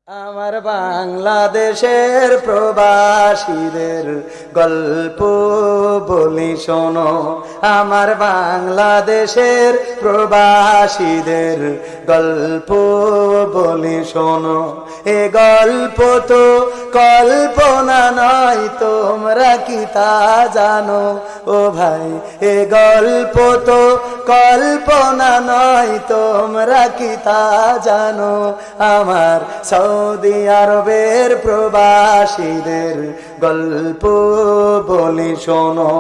আমার বাংলাদেশের প্রবাসীদের গল্প বলি শোনো। আমার বাংলাদেশের প্রবাসীদের গল্প বলি শোনো। এ গল্প তো কল্পনা নয়, তোমরা কি তা জানো? ও ভাই, এ গল্প তো কল্পনা নয়, তোমরা কি তা জানো? আমার সৌদি আরবের প্রবাসীদের গল্প বলি শোনো।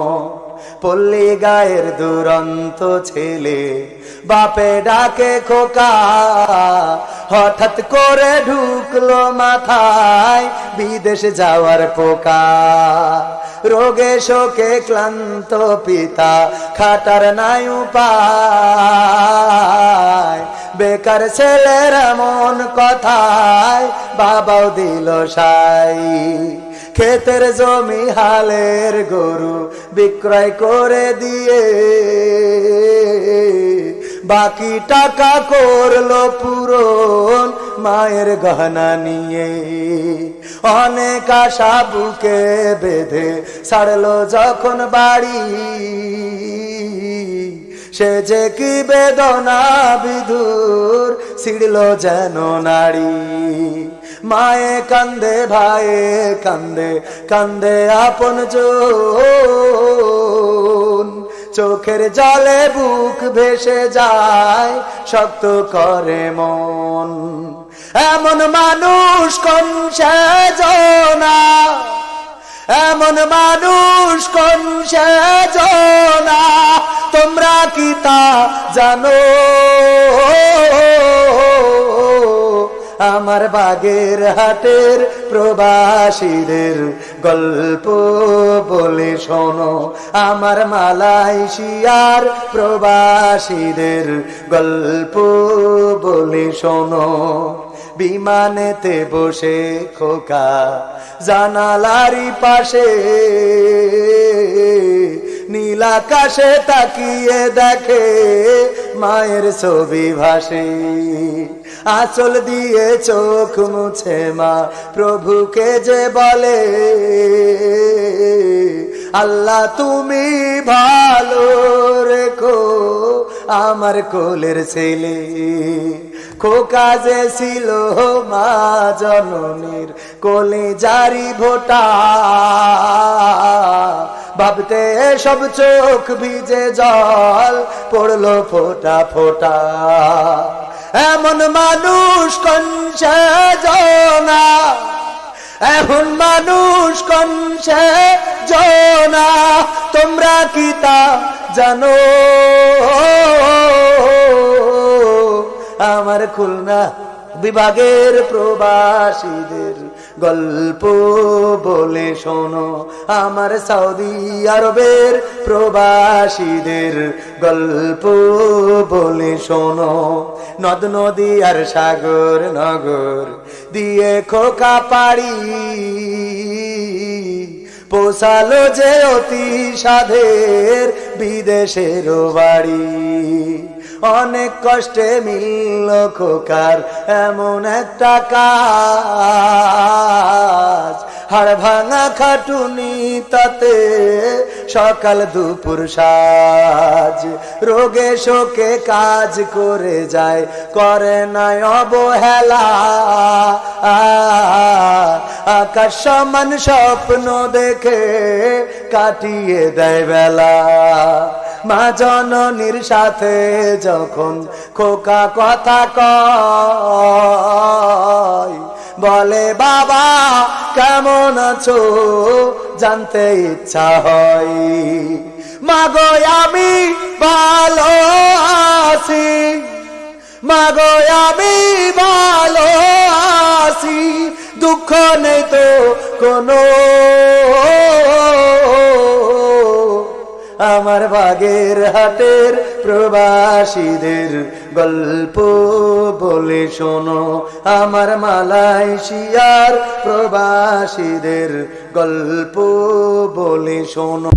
পল্লী গায়ের দুরন্ত ছেলে বাপে ডাকে খোকা, হঠাৎ করে ঢুকলো মাথায় বিদেশ যাওয়ার পোকা। রোগে শোকে ক্লান্ত পিতা খাটার নাই উপায়, বেকার ছেলের এমন কথায় বাবাও দিল সাই। ক্ষেতের জমি হালের গরু বিক্রয় করে দিয়ে বাকি টাকা করলো পূরণ মায়ের গহনা নিয়ে। অনেক আশা বুকে বেঁধে ছাড়লো যখন বাড়ি, সে যে কি বেদনা বিধুর ছিড়ল যেন নারী। মায়ে কান্দে, ভাইয়ে কান্দে, কান্দে আপন জন, চোখের জলে বুক ভেসে যায়, শক্ত করে মন। এমন মানুষ কোন সেজনা, এমন মানুষ কোন সেজনা, তোমরা কি তা জানো? আমার বাগের হাটের প্রবাসীদের গল্প বলে শোনো। আমার মালয়েশিয়ার প্রবাসীদের গল্প বলে শোনো। বিমানেতে বসে খোকা জানালারি পাশে নীল আকাশে তাকিয়ে দেখে মায়ের ছবি ভাসে। আঁচল দিয়ে চোখ মুছে মা প্রভুকে যে বলে, আল্লাহ তুমি ভালো রেখো আমার কোলের ছেলে। খোকা যে ছিল মা জননীর কোলে জারি ভোটা, ভাবতে সব চোখ ভিজে জল পড়লো ফোটা ফোটা। এমন মানুষ কোন সেজনা, এমন মানুষ কোন সেজনা, তোমরা কি তা জানো? আমার খুলনা বিভাগের প্রবাসীদের গল্প বলে শোনো। আমার সৌদি আরবের প্রবাসীদের গল্প বলে শোনো। নদ নদী আর সাগর নগর দিয়ে খোকা পাড়ি পোষালো যে অতি সাধের বিদেশের বাড়ি। অনেক কষ্টে মিলল খোকার এমন একটা কাজ, হাড় ভাঙা খাটুনি তাতে সকাল দুপুর সাজ। রোগে শোকে কাজ করে যায়, করে নাই অবহেলা। আকাশ সমান স্বপ্ন দেখে কাটিয়ে দেয় বেলা। মা জননীর সাথে যখন খোকা কথা কয়, বলে বাবা কেমন আছো জানতে ইচ্ছা হয়। মাগো আমি ভালো আছি, মাগো আমি ভালো আছি, দুঃখ নেই তো কোনো। আমার বাগের হাটের প্রবাসীদের গল্প বলে শোনো। আমার মালয়েশিয়ার প্রবাসীদের গল্প বলে শোনো।